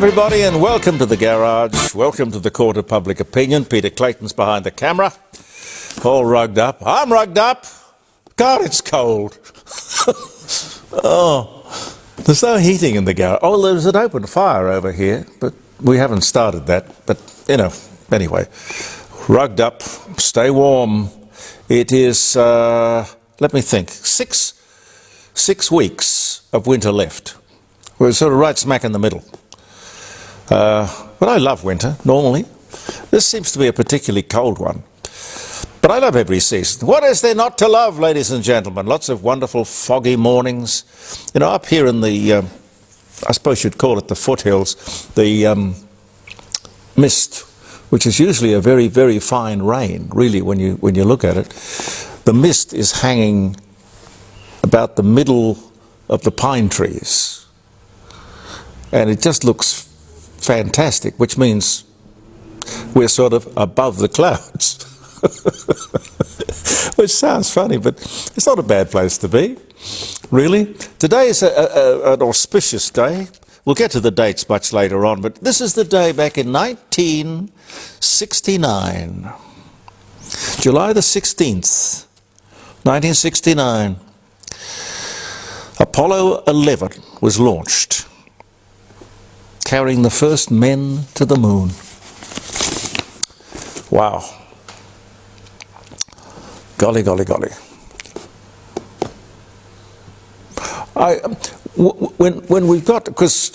everybody, and welcome to the garage. Welcome to the court of public opinion. Peter Clayton's behind the camera, all rugged up. I'm rugged up. God, it's cold. Oh, there's no heating in the garage. Oh, there's an open fire over here, but we haven't started that. But, you know, anyway, rugged up, stay warm. It is, let me think, six weeks of winter left. We're sort of right smack in the middle. But I love winter, normally. This seems to be a particularly cold one. But I love every season. What is there not to love, ladies and gentlemen? Lots of wonderful foggy mornings. You know, up here in the, I suppose you'd call it the foothills, the mist, which is usually a very, very fine rain, really, when you look at it. The mist is hanging about the middle of the pine trees. And it just looks fantastic, which means we're sort of above the clouds. Which sounds funny, but it's not a bad place to be, really. Today is an auspicious day. We'll get to the dates much later on, but this is the day back in 1969. July the 16th, 1969. Apollo 11 was launched, carrying the first men to the moon. Wow. Golly, golly, golly. When we've got, because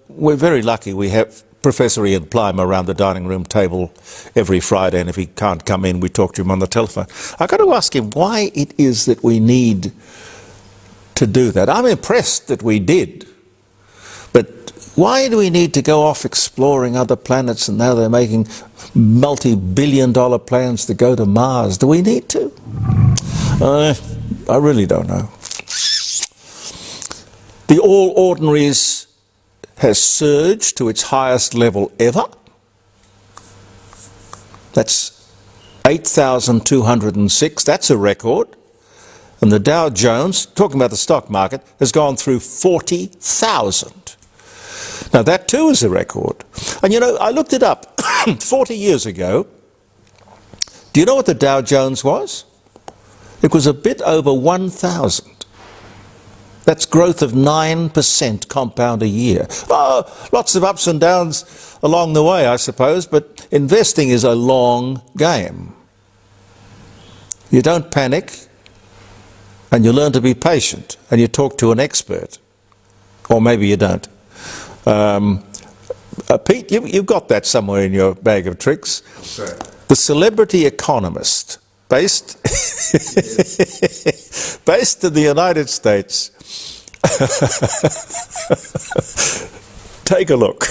we're very lucky, we have Professor Ian Plymer around the dining room table every Friday, and if he can't come in, we talk to him on the telephone. I've got to ask him why it is that we need to do that. I'm impressed that we did, but why do we need to go off exploring other planets, and now they're making multi-billion-dollar plans to go to Mars? Do we need to? I really don't know. The All Ordinaries has surged to its highest level ever. That's 8,206. That's a record. And the Dow Jones, talking about the stock market, has gone through 40,000. Now that too is a record. And you know, I looked it up 40 years ago. Do you know what the Dow Jones was? It was a bit over 1,000. That's growth of 9% compound a year. Oh, lots of ups and downs along the way, I suppose, but investing is a long game. You don't panic, and you learn to be patient, and you talk to an expert. Or maybe you don't. Pete, you've got that somewhere in your bag of tricks. Sure. The Celebrity Economist, based in the United States. Take a look.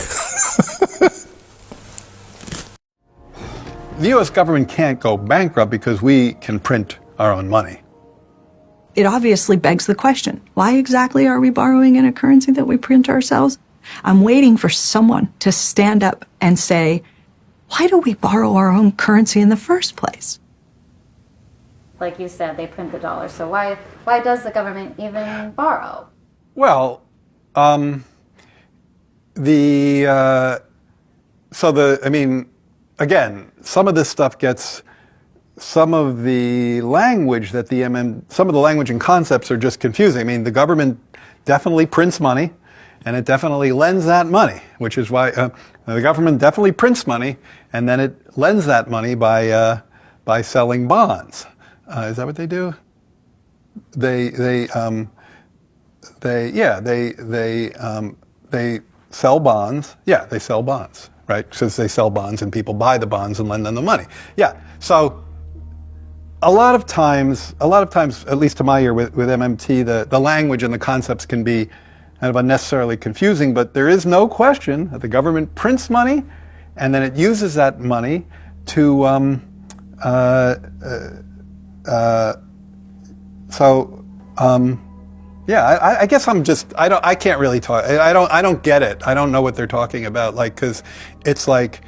The U.S. government can't go bankrupt because we can print our own money. It obviously begs the question, why exactly are we borrowing in a currency that we print ourselves? I'm waiting for someone to stand up and say, why do we borrow our own currency in the first place? Like you said, they print the dollar. So why does the government even borrow? Well, again, some of this stuff gets, some of the language that some of the language and concepts are just confusing. I mean, the government definitely prints money, and it definitely lends that money, which is why the government definitely prints money, and then it lends that money by selling bonds. Is that what they do? They sell bonds. Yeah, they sell bonds, right? Because they sell bonds, and people buy the bonds and lend them the money. Yeah. So a lot of times, at least to my ear with MMT, the language and the concepts can be kind of unnecessarily confusing, but there is no question that the government prints money, and then it uses that money to, I guess I can't really talk, I don't get it. I don't know what they're talking about, like, because it's like,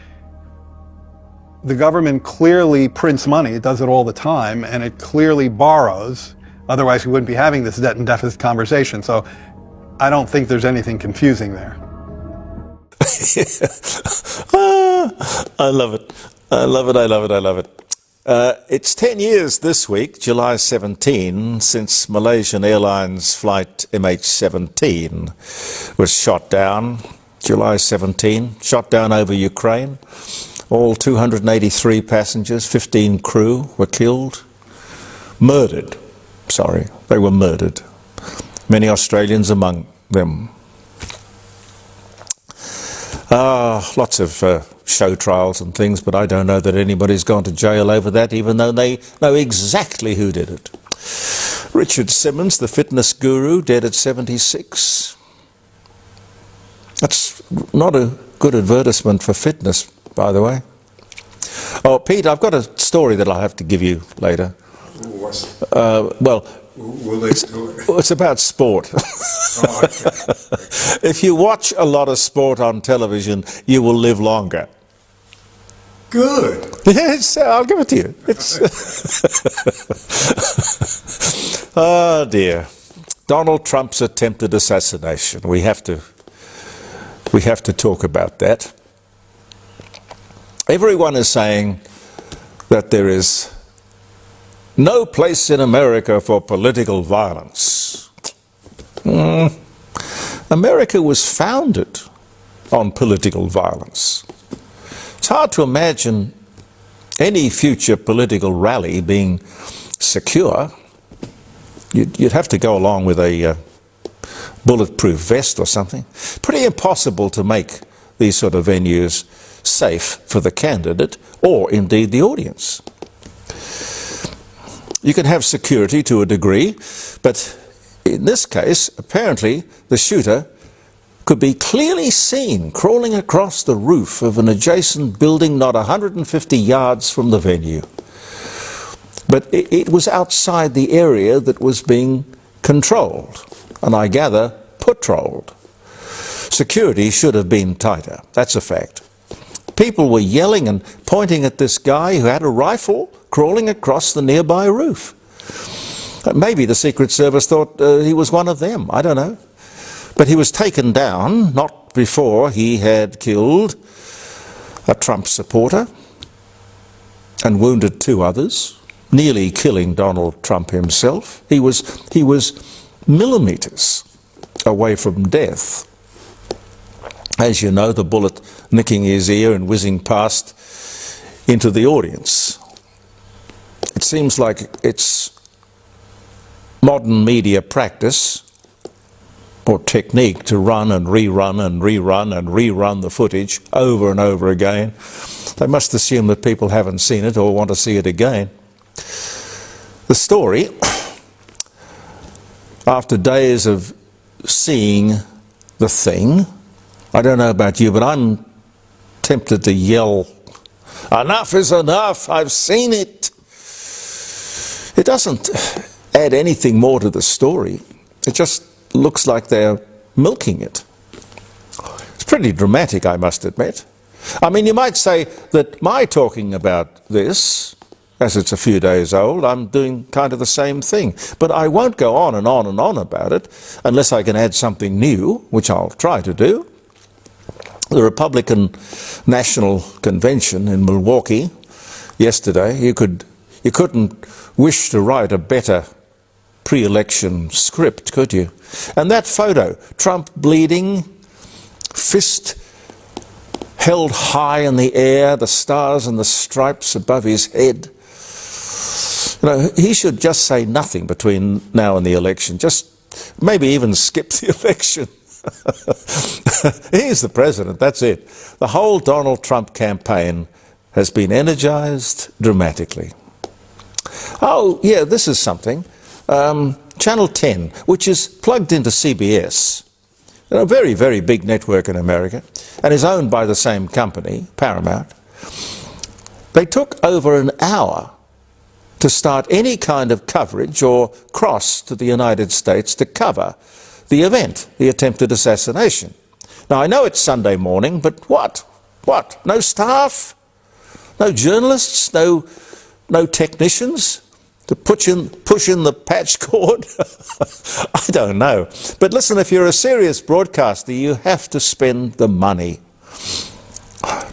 the government clearly prints money, it does it all the time, and it clearly borrows, otherwise we wouldn't be having this debt and deficit conversation. So I don't think there's anything confusing there. I love it. I love it. I love it. I love it. It's 10 years this week, July 17, since Malaysian Airlines Flight MH17 was shot down. July 17, shot down over Ukraine. All 283 passengers, 15 crew were killed. Murdered. Sorry, they were murdered. Many Australians among them. Lots of show trials and things, but I don't know that anybody's gone to jail over that, even though they know exactly who did it. Richard Simmons, the fitness guru, dead at 76. That's not a good advertisement for fitness, by the way. Oh, Pete, I've got a story that I'll have to give you later. Well, it's about sport. Oh, okay. If you watch a lot of sport on television, you will live longer. Good. Yes, I'll give it to you. It's oh dear. Donald Trump's attempted assassination. We have to talk about that. Everyone is saying that there is no place in America for political violence. America was founded on political violence. It's hard to imagine any future political rally being secure. You'd have to go along with a bulletproof vest or something. Pretty impossible to make these sort of venues safe for the candidate or indeed the audience. You can have security to a degree, but in this case, apparently the shooter could be clearly seen crawling across the roof of an adjacent building not 150 yards from the venue. But it was outside the area that was being controlled, and I gather patrolled. Security should have been tighter, that's a fact. People were yelling and pointing at this guy who had a rifle crawling across the nearby roof. Maybe the Secret Service thought he was one of them, I don't know. But he was taken down not before he had killed a Trump supporter and wounded 2 others, nearly killing Donald Trump himself. He was millimeters away from death. As you know, the bullet nicking his ear and whizzing past into the audience. It seems like it's modern media practice or technique to run and rerun and rerun and rerun the footage over and over again. They must assume that people haven't seen it or want to see it again. The story, after days of seeing the thing, I don't know about you, but I'm tempted to yell, "Enough is enough, I've seen it." It doesn't add anything more to the story. It just looks like they're milking it. It's pretty dramatic, I must admit. I mean, you might say that my talking about this, as it's a few days old, I'm doing kind of the same thing. But I won't go on and on and on about it unless I can add something new, which I'll try to do. The Republican National Convention in Milwaukee yesterday, you couldn't wish to write a better pre-election script, could you? And that photo, Trump bleeding, fist held high in the air, the stars and the stripes above his head. You know, he should just say nothing between now and the election, just maybe even skip the election. He's the president, that's it. The whole Donald Trump campaign has been energized dramatically. Oh, yeah, this is something. Channel 10, which is plugged into CBS, a very, very big network in America, and is owned by the same company, Paramount. They took over an hour to start any kind of coverage or cross to the United States to cover the event, the attempted assassination. Now, I know it's Sunday morning, but what? What? No staff? No journalists? No technicians to push in the patch cord? I don't know. But listen, if you're a serious broadcaster, you have to spend the money.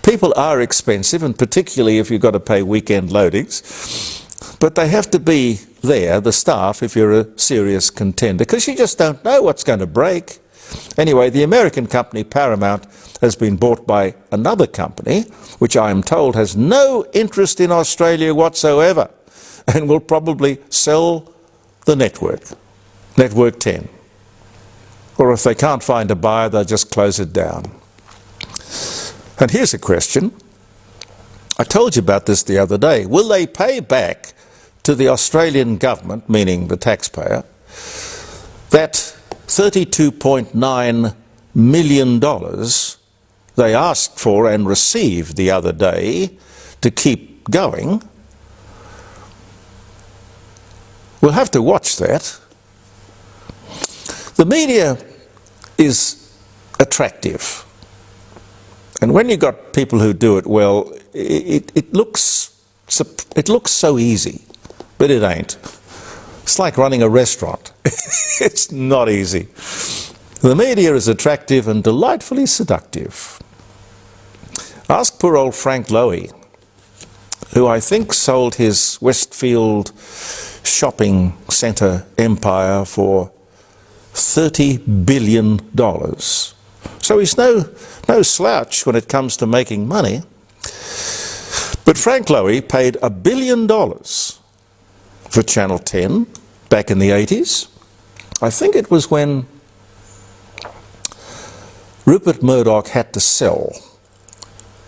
People are expensive, and particularly if you've got to pay weekend loadings, but they have to be there, the staff, if you're a serious contender, because you just don't know what's going to break. Anyway, the American company Paramount has been bought by another company, which I am told has no interest in Australia whatsoever, and will probably sell the network, Network 10. Or if they can't find a buyer, they'll just close it down. And here's a question. I told you about this the other day. Will they pay back to the Australian government, meaning the taxpayer, that $32.9 million they asked for and received the other day to keep going? We'll have to watch that. The media is attractive. And when you've got people who do it well, it looks so easy, but it ain't. It's like running a restaurant. It's not easy. The media is attractive and delightfully seductive. Ask poor old Frank Lowy, who I think sold his Westfield shopping centre empire for $30 billion. So he's no slouch when it comes to making money. But Frank Lowy paid $1 billion for Channel 10 back in the 80s. I think it was when Rupert Murdoch had to sell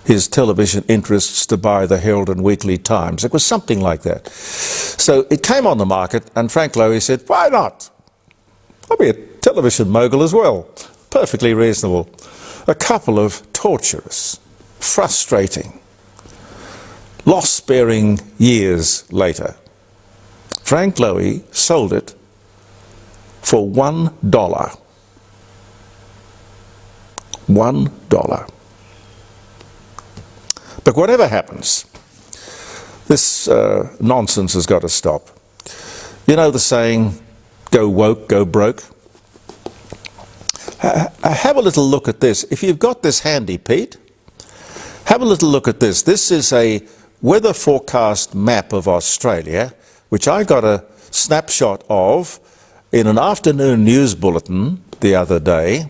his television interests to buy the Herald and Weekly Times. It was something like that. So it came on the market, and Frank Lowy said, why not? I'll be a television mogul as well. Perfectly reasonable. A couple of torturous, frustrating, loss-bearing years later, Frank Lowy sold it for $1. $1. But whatever happens, this nonsense has got to stop. You know the saying, go woke, go broke? Have a little look at this. If you've got this handy, Pete, have a little look at this. This is a weather forecast map of Australia, which I got a snapshot of in an afternoon news bulletin the other day.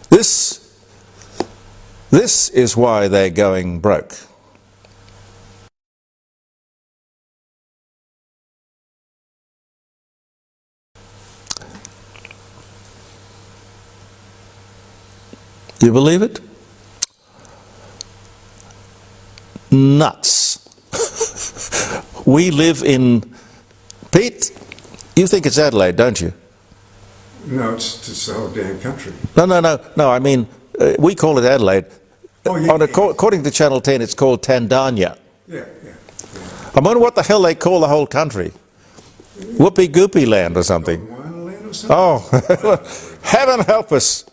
This is why they're going broke. Do you believe it? Nuts. We live in... Pete, you think it's Adelaide, don't you? No, it's the whole damn country. No, I mean, we call it Adelaide. Oh, yeah, According to Channel 10, it's called Tandanya. Yeah. I wonder what the hell they call the whole country. Whoopee-goopee land or something. Wonderland or something? Oh, heaven help us.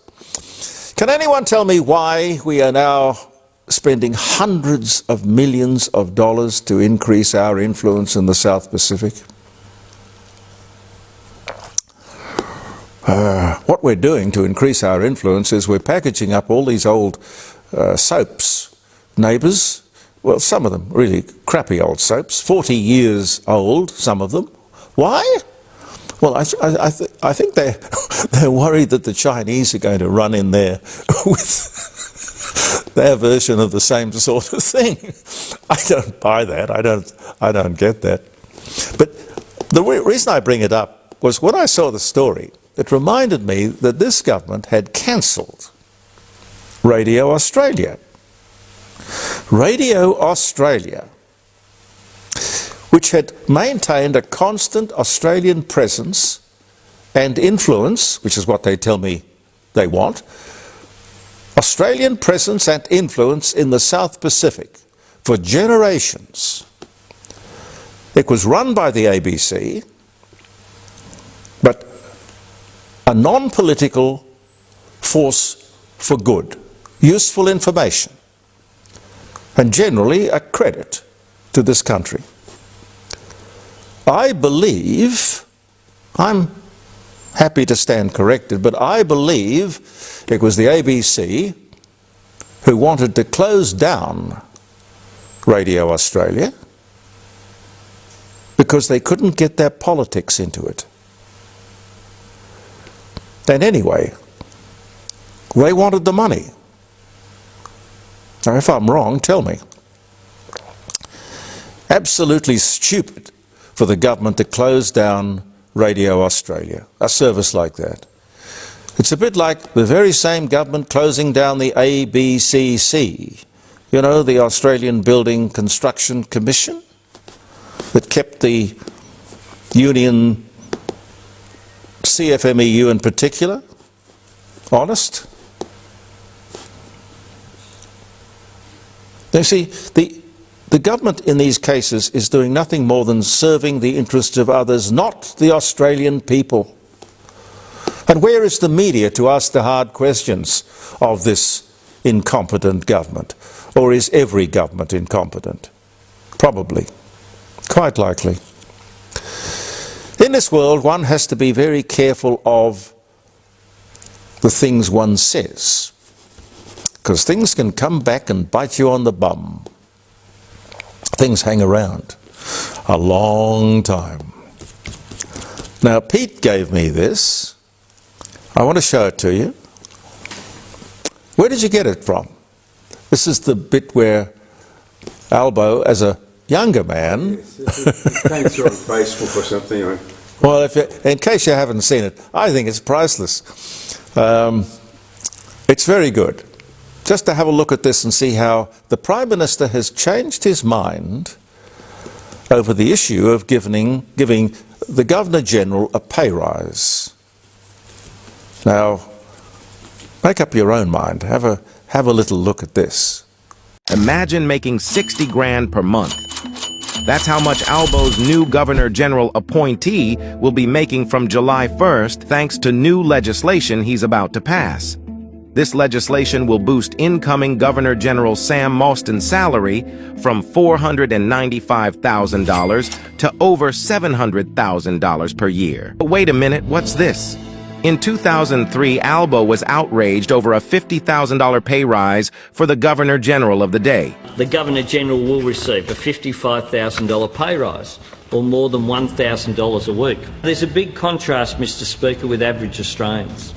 Can anyone tell me why we are now spending hundreds of millions of dollars to increase our influence in the South Pacific? What we're doing to increase our influence is we're packaging up all these old soaps, neighbours. Well, some of them really crappy old soaps, 40 years old, some of them. Why? Well, I think they're worried that the Chinese are going to run in there with their version of the same sort of thing. I don't buy that. I don't get that. But the reason I bring it up was when I saw the story, it reminded me that this government had cancelled Radio Australia. Radio Australia, which had maintained a constant Australian presence and influence, which is what they tell me they want, Australian presence and influence in the South Pacific for generations. It was run by the ABC, but a non-political force for good, useful information, and generally a credit to this country. I believe, I'm happy to stand corrected, but I believe it was the ABC who wanted to close down Radio Australia because they couldn't get their politics into it. And anyway, they wanted the money. Now, if I'm wrong, tell me. Absolutely stupid for the government to close down Radio Australia, a service like that. It's a bit like the very same government closing down the ABCC, you know, the Australian Building Construction Commission, that kept the union, CFMEU in particular, honest. You see, the government in these cases is doing nothing more than serving the interests of others, not the Australian people. And where is the media to ask the hard questions of this incompetent government? Or is every government incompetent? Probably. Quite likely. In this world, one has to be very careful of the things one says, because things can come back and bite you on the bum. Things hang around a long time. Now, Pete gave me this. I want to show it to you. Where did you get it from? This is the bit where Albo, as a younger man... It came through on Facebook or something. Well, in case you haven't seen it, I think it's priceless. It's very good. Just to have a look at this and see how the Prime Minister has changed his mind over the issue of giving the Governor-General a pay rise. Now, make up your own mind. Have a little look at this. Imagine making 60 grand per month. That's how much Albo's new Governor-General appointee will be making from July 1st, thanks to new legislation he's about to pass. This legislation will boost incoming Governor-General Sam Mostyn's salary from $495,000 to over $700,000 per year. But wait a minute, what's this? In 2003, Albo was outraged over a $50,000 pay rise for the Governor-General of the day. The Governor-General will receive a $55,000 pay rise, or more than $1,000 a week. There's a big contrast, Mr. Speaker, with average Australians.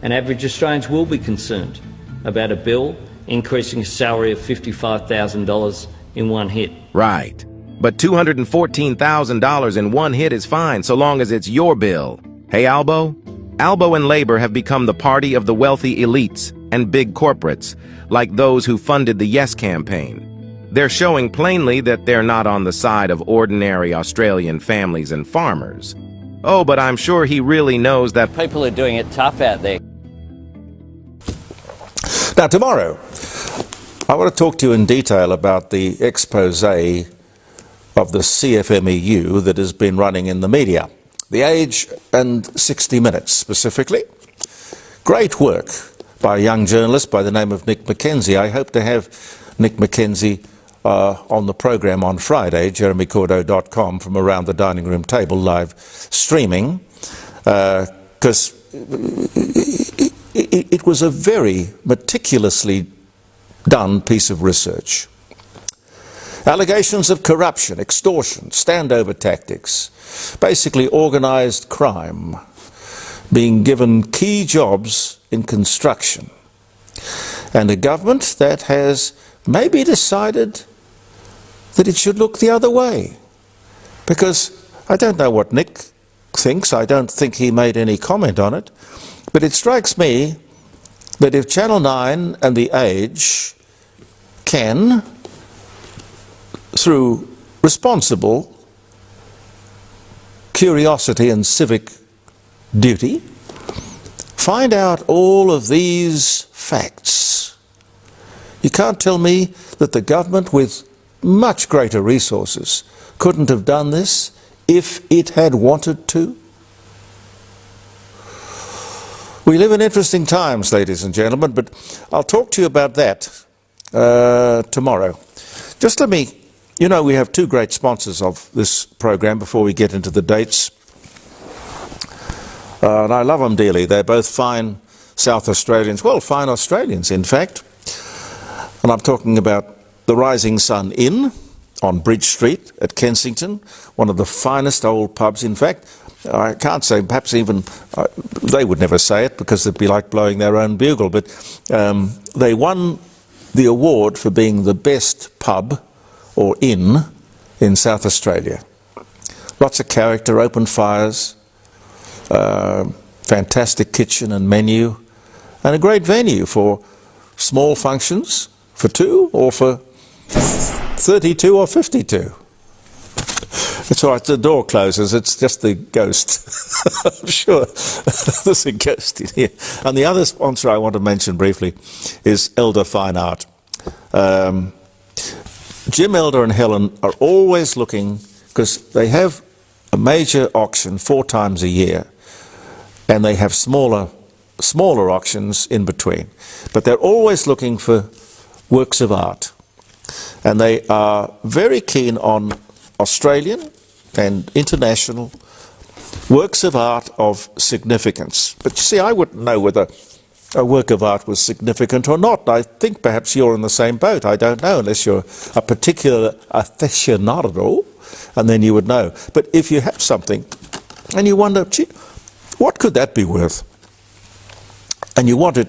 And average Australians will be concerned about a bill increasing a salary of $55,000 in one hit. Right. But $214,000 in one hit is fine, so long as it's your bill. Hey, Albo? Albo and Labour have become the party of the wealthy elites and big corporates, like those who funded the Yes campaign. They're showing plainly that they're not on the side of ordinary Australian families and farmers. Oh, but I'm sure he really knows that People are doing it tough out there. Now, tomorrow, I want to talk to you in detail about the expose of the CFMEU that has been running in the media. The Age and 60 Minutes, specifically. Great work by a young journalist by the name of Nick McKenzie. I hope to have Nick McKenzie on the program on Friday, jeremycordeaux.com, from around the dining room table, live streaming, because it was a very meticulously done piece of research. Allegations of corruption, extortion, standover tactics, basically organised crime, being given key jobs in construction, and a government that has maybe decided that it should look the other way. Because I don't know what Nick thinks, I don't think he made any comment on it, but it strikes me that if Channel 9 and The Age can, through responsible curiosity and civic duty, find out all of these facts, you can't tell me that the government with much greater resources couldn't have done this if it had wanted to. We live in interesting times, ladies and gentlemen, but I'll talk to you about that tomorrow. Just let me, you know, we have two great sponsors of this program before we get into the dates. And I love them dearly. They're both fine South Australians, well, fine Australians, in fact. And I'm talking about the Rising Sun Inn on Bridge Street at Kensington, one of the finest old pubs. In fact, I can't say, perhaps even, they would never say it because it'd be like blowing their own bugle, but they won the award for being the best pub or inn in South Australia. Lots of character, open fires, fantastic kitchen and menu, and a great venue for small functions, for 2 or for 32 or 52. It's all right, the door closes, it's just the ghost. I'm sure there's a ghost in here. And the other sponsor I want to mention briefly is Elder Fine Art. Jim Elder and Helen are always looking, because they have a major auction 4 times a year, and they have smaller auctions in between. But they're always looking for works of art. And they are very keen on Australian and international works of art of significance. But you see, I wouldn't know whether a work of art was significant or not. I think perhaps you're in the same boat. I don't know, unless you're a particular aficionado, and then you would know. But if you have something and you wonder, gee, what could that be worth? And you want it,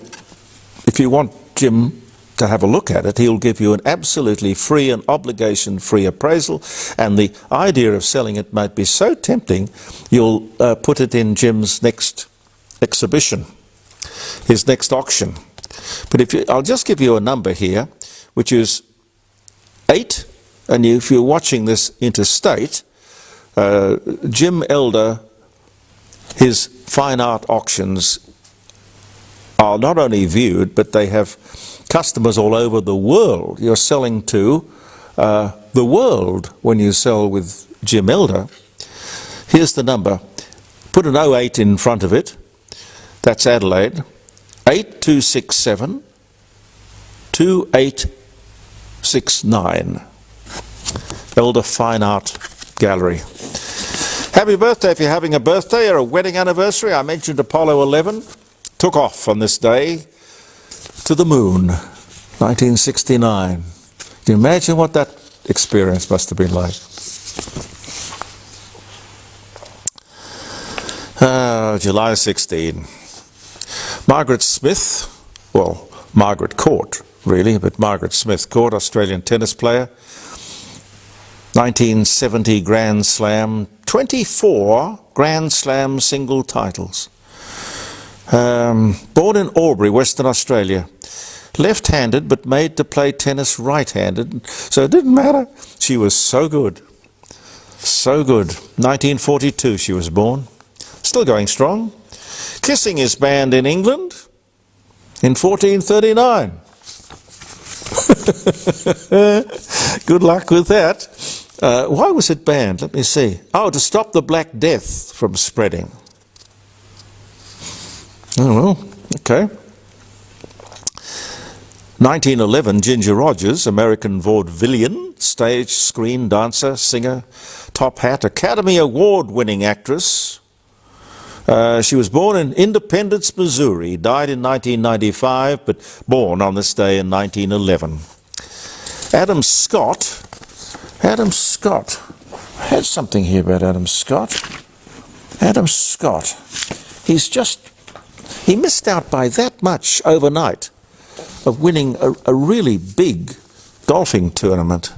if you want Jim to have a look at it, he'll give you an absolutely free and obligation-free appraisal, and the idea of selling it might be so tempting, you'll put it in Jim's next exhibition, his next auction. But I'll just give you a number here, which is 8, and if you're watching this interstate, Jim Elder, his fine art auctions are not only viewed, but they have customers all over the world. You're selling to the world when you sell with Jim Elder. Here's the number. Put an 08 in front of it. That's Adelaide. 8267 2869. Elder Fine Art Gallery. Happy birthday if you're having a birthday or a wedding anniversary. I mentioned Apollo 11 took off on this day to the moon, 1969. Can you imagine what that experience must have been like? July 16. Margaret Smith, well, Margaret Court, really, but Margaret Smith Court, Australian tennis player, 1970 Grand Slam, 24 Grand Slam single titles. Born in Albury, Western Australia. Left-handed, but made to play tennis right-handed, so it didn't matter. She was so good. So good. 1942 she was born. Still going strong. Kissing is banned in England in 1439. Good luck with that. Why was it banned? Let me see. Oh, to stop the Black Death from spreading. Oh, well, okay. 1911, Ginger Rogers, American vaudevillian, stage, screen, dancer, singer, top hat, Academy Award-winning actress. She was born in Independence, Missouri, died in 1995, but born on this day in 1911. Adam Scott. Adam Scott. I had something here about Adam Scott. Adam Scott. He missed out by that much overnight of winning a really big golfing tournament.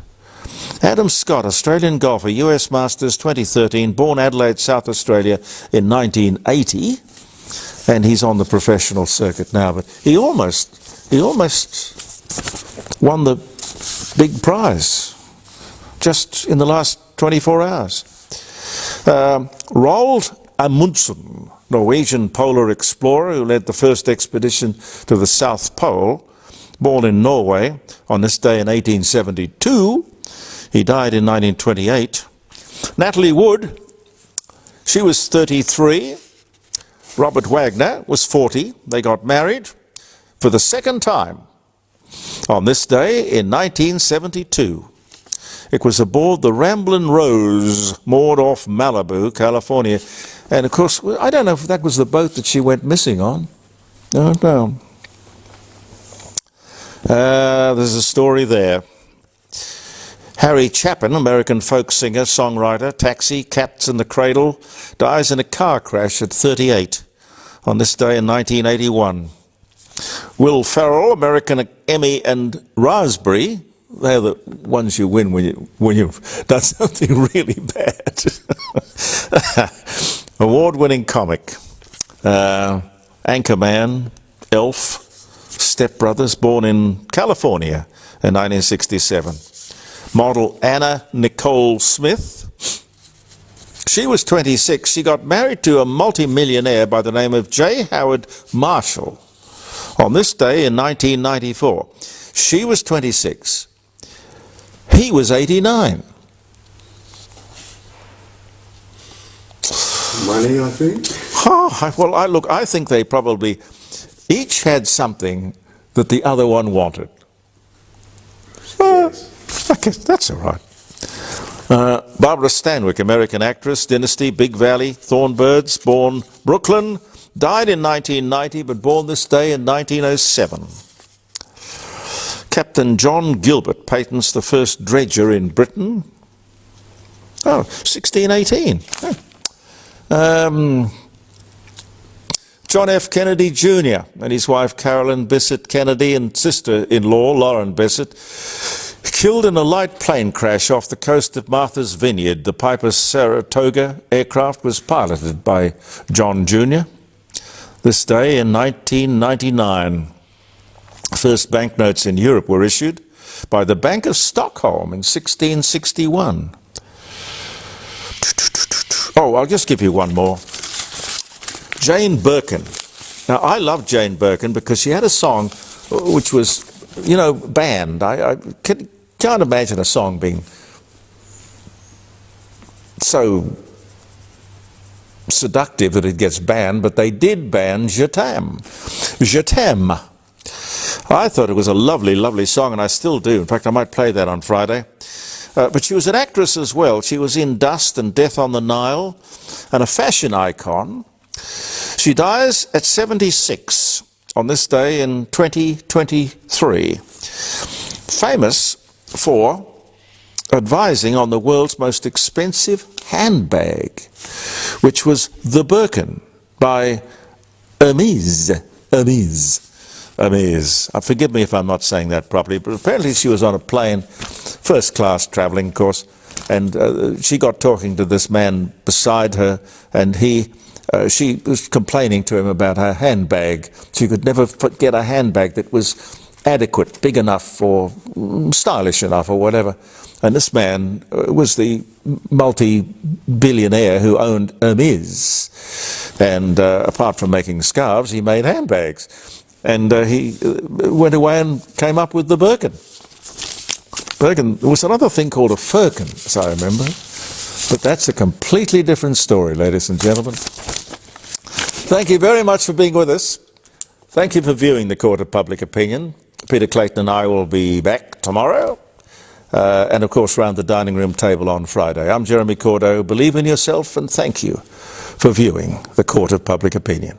Adam Scott, Australian golfer, US Masters 2013, born Adelaide, South Australia in 1980, and he's on the professional circuit now, but he almost won the big prize just in the last 24 hours. Roald Amundsen, Norwegian polar explorer who led the first expedition to the South Pole, born in Norway on this day in 1872. He died in 1928. Natalie Wood, she was 33. Robert Wagner was 40. They got married for the second time on this day in 1972. It was aboard the Ramblin' Rose, moored off Malibu, California. And of course, I don't know if that was the boat that she went missing on. I don't know. There's a story there. Harry Chapin, American folk singer, songwriter, Taxi, Cats in the Cradle, dies in a car crash at 38 on this day in 1981. Will Ferrell, American Emmy and Raspberry, they're the ones you win when you've done something really bad. Award-winning comic. Anchorman, Elf, Step Brothers, born in California in 1967. Model Anna Nicole Smith. She was 26. She got married to a multimillionaire by the name of J. Howard Marshall on this day in 1994. She was 26. He was 89. Money, I think. Oh, well, I think they probably each had something that the other one wanted. Okay, that's all right. Barbara Stanwyck, American actress, Dynasty, Big Valley, Thornbirds, born Brooklyn, died in 1990, but born this day in 1907. Captain John Gilbert patents the first dredger in Britain. Oh, 1618. John F. Kennedy Jr. and his wife Carolyn Bissett Kennedy and sister-in-law Lauren Bissett killed in a light plane crash off the coast of Martha's Vineyard. The Piper Saratoga aircraft was piloted by John Jr. This day in 1999, first banknotes in Europe were issued by the Bank of Stockholm in 1661. Oh, I'll just give you one more. Jane Birkin. Now, I love Jane Birkin because she had a song which was, you know, banned. I can't imagine a song being so seductive that it gets banned, but they did ban Je t'aime. Je t'aime. I thought it was a lovely, lovely song, and I still do. In fact, I might play that on Friday. But she was an actress as well. She was in Dust and Death on the Nile, and a fashion icon. She dies at 76 on this day in 2023. Famous for advising on the world's most expensive handbag, which was the Birkin by Hermes. Forgive me if I'm not saying that properly, but apparently she was on a plane, first class traveling, of course, and she got talking to this man beside her, and she was complaining to him about her handbag. She could never get a handbag that was adequate, big enough, or stylish enough, or whatever. And this man was the multi-billionaire who owned Hermes. And apart from making scarves, he made handbags. And he went away and came up with the Birkin. There was another thing called a firkin, as I remember. But that's a completely different story, ladies and gentlemen. Thank you very much for being with us. Thank you for viewing the Court of Public Opinion. Peter Clayton and I will be back tomorrow. And of course, round the dining room table on Friday. I'm Jeremy Cordeaux. Believe in yourself, and thank you for viewing the Court of Public Opinion.